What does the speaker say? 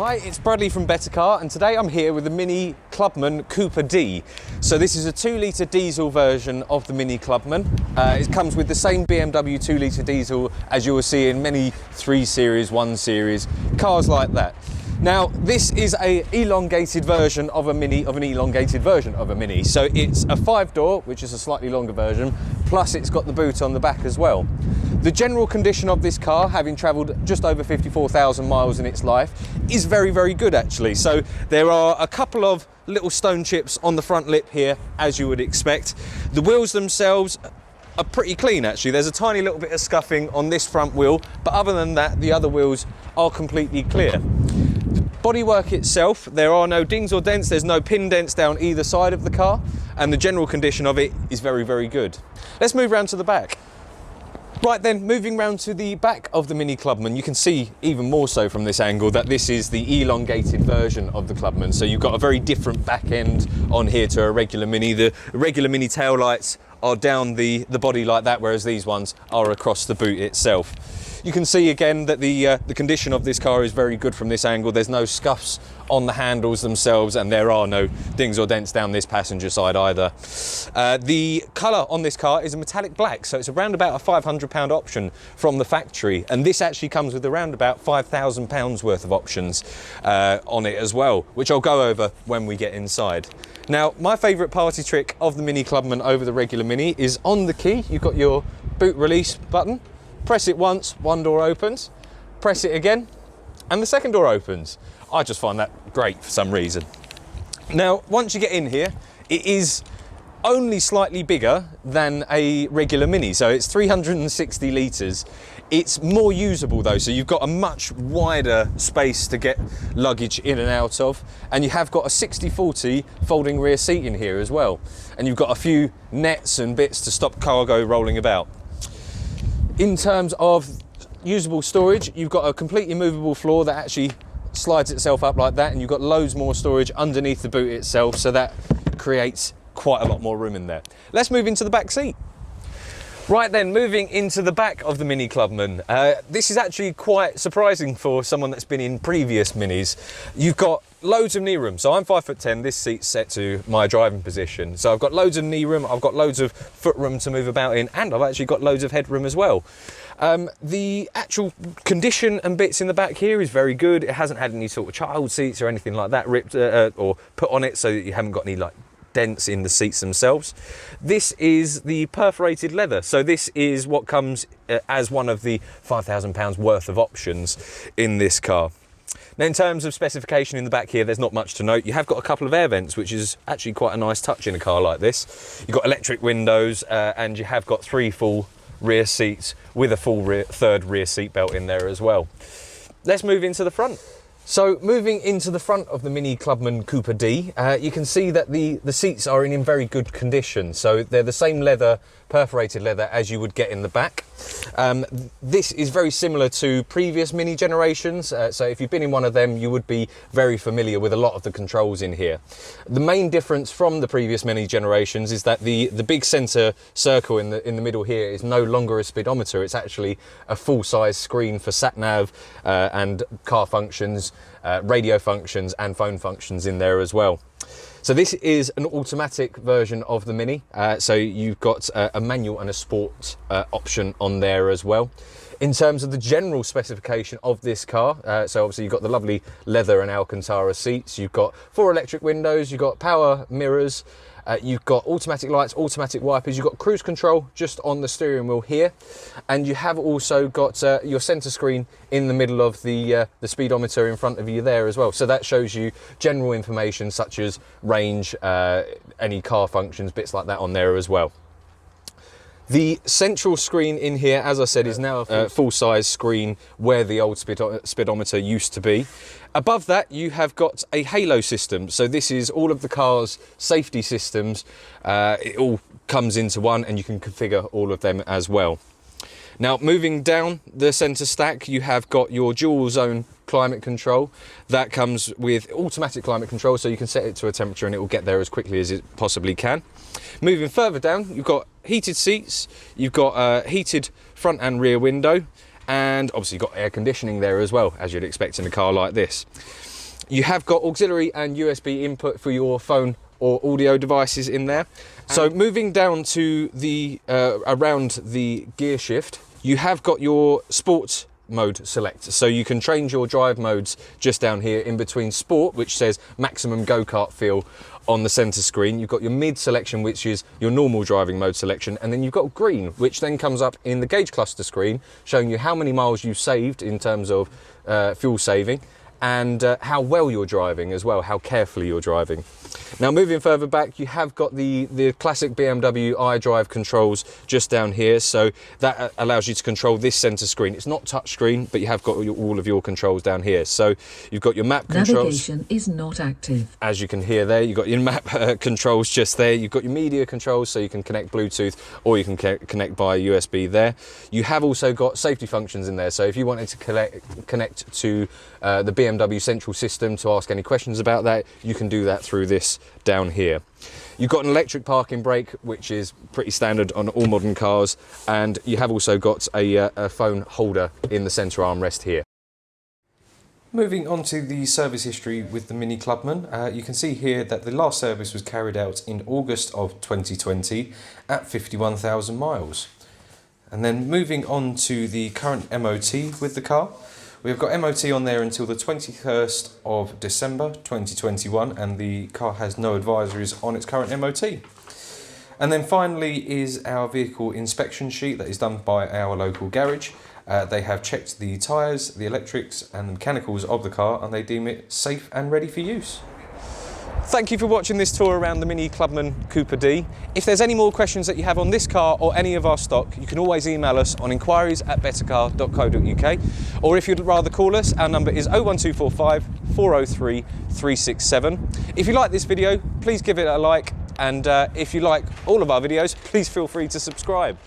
Hi, it's Bradley from BetterCar, and today I'm here with the Mini Clubman Cooper D. So this is a 2-litre diesel version of the Mini Clubman. It comes with the same BMW 2-litre diesel as you will see in many 3 Series, 1 Series, cars like that. Now, this is an elongated version of an elongated version of a Mini. So it's a 5-door, which is a slightly longer version, plus it's got the boot on the back as well. The general condition of this car, having travelled just over 54,000 miles in its life, is very, very good actually. So there are a couple of little stone chips on the front lip here, as you would expect. The wheels themselves are pretty clean actually. There's a tiny little bit of scuffing on this front wheel, but other than that, the other wheels are completely clear. The bodywork itself, there are no dings or dents, there's no pin dents down either side of the car, and the general condition of it is very, very good. Let's move around to the back. Right then, moving round to the back of the Mini Clubman, you can see even more so from this angle that this is the elongated version of the Clubman. So you've got a very different back end on here to a regular Mini. The regular Mini taillights are down the body like that, whereas these ones are across the boot itself. You can see again that the condition of this car is very good from this angle. There's no scuffs on the handles themselves, and there are no dings or dents down this passenger side either. The colour on this car is a metallic black, so it's around about a £500 option from the factory, and this actually comes with around about £5,000 worth of options on it as well, which I'll go over when we get inside. Now, my favourite party trick of the Mini Clubman over the regular Mini is on the key. You've got your boot release button. Press it once, one door opens. Press it again, and the second door opens. I just find that great for some reason. Now, once you get in here, it is only slightly bigger than a regular Mini, so it's 360 litres. It's more usable though, so you've got a much wider space to get luggage in and out of, and you have got a 60/40 folding rear seat in here as well, and you've got a few nets and bits to stop cargo rolling about. In terms of usable storage, you've got a completely movable floor that actually slides itself up like that, and you've got loads more storage underneath the boot itself, so that creates quite a lot more room in there. Let's move into the back seat. Right then, moving into the back of the Mini Clubman. This is actually quite surprising for someone that's been in previous Minis. You've got loads of knee room. So I'm 5'10", this seat's set to my driving position. So I've got loads of knee room, I've got loads of foot room to move about in, and I've actually got loads of headroom as well. The actual condition and bits in the back here is very good. It hasn't had any sort of child seats or anything like that ripped or put on it, so that you haven't got any like dents in the seats themselves. This is the perforated leather, so this is what comes as one of the £5,000 worth of options in this car. Now, in terms of specification in the back here, there's not much to note. You have got a couple of air vents, which is actually quite a nice touch in a car like this. You've got electric windows, and you have got 3 full rear seats with a full third rear seat belt in there as well. Let's move into the front. So moving into the front of the Mini Clubman Cooper D, you can see that the seats are in very good condition. So they're the same leather, perforated leather, as you would get in the back. This is very similar to previous Mini generations. So if you've been in one of them, you would be very familiar with a lot of the controls in here. The main difference from the previous Mini generations is that the big centre circle in the middle here is no longer a speedometer. It's actually a full-size screen for sat-nav and car functions, radio functions and phone functions in there as well. So this is an automatic version of the Mini, so you've got a manual and a sport option on there as well. In terms of the general specification of this car, so obviously you've got the lovely leather and Alcantara seats, you've got 4 electric windows, you've got power mirrors, you've got automatic lights, automatic wipers, you've got cruise control just on the steering wheel here, and you have also got your centre screen in the middle of the speedometer in front of you there as well. So that shows you general information such as range, any car functions, bits like that on there as well. The central screen in here, as I said, is now a full-size screen where the old speedometer used to be. Above that, you have got a halo system. So this is all of the car's safety systems. It all comes into one, and you can configure all of them as well. Now, moving down the centre stack, you have got your dual zone climate control. That comes with automatic climate control, so you can set it to a temperature and it will get there as quickly as it possibly can. Moving further down, you've got heated seats, you've got a heated front and rear window, and obviously you've got air conditioning there as well, as you'd expect in a car like this. You have got auxiliary and USB input for your phone or audio devices in there. So moving down to the around the gear shift, you have got your sports mode select, so you can change your drive modes just down here in between sport, which says maximum go-kart feel on the center screen. You've got your mid selection, which is your normal driving mode selection, and then you've got green, which then comes up in the gauge cluster screen, showing you how many miles you've saved in terms of fuel saving, and how well you're driving as well, how carefully you're driving. Now moving further back, you have got the classic BMW I Drive Controls just down here, so that allows you to control this center screen. It's not touch screen, but you have got all of your controls down here. So you've got your map controls. Navigation is not active. As you can hear there, you've got your map controls just there. You've got your media controls, so you can connect Bluetooth or you can connect by USB there. You have also got safety functions in there, so if you wanted to connect to the BMW central system to ask any questions about that, you can do that through this down here. You've got an electric parking brake, which is pretty standard on all modern cars, and you have also got a phone holder in the centre armrest here. Moving on to the service history with the Mini Clubman, you can see here that the last service was carried out in August of 2020 at 51,000 miles. And then moving on to the current MOT with the car, we've got MOT on there until the 21st of December 2021, and the car has no advisories on its current MOT. And then finally is our vehicle inspection sheet that is done by our local garage. They have checked the tyres, the electrics and the mechanicals of the car, and they deem it safe and ready for use. Thank you for watching this tour around the Mini Clubman Cooper D. If there's any more questions that you have on this car or any of our stock, you can always email us on inquiries@bettercar.co.uk, or if you'd rather call us, our number is 01245 403 367. If you like this video, please give it a like, and if you like all of our videos, please feel free to subscribe.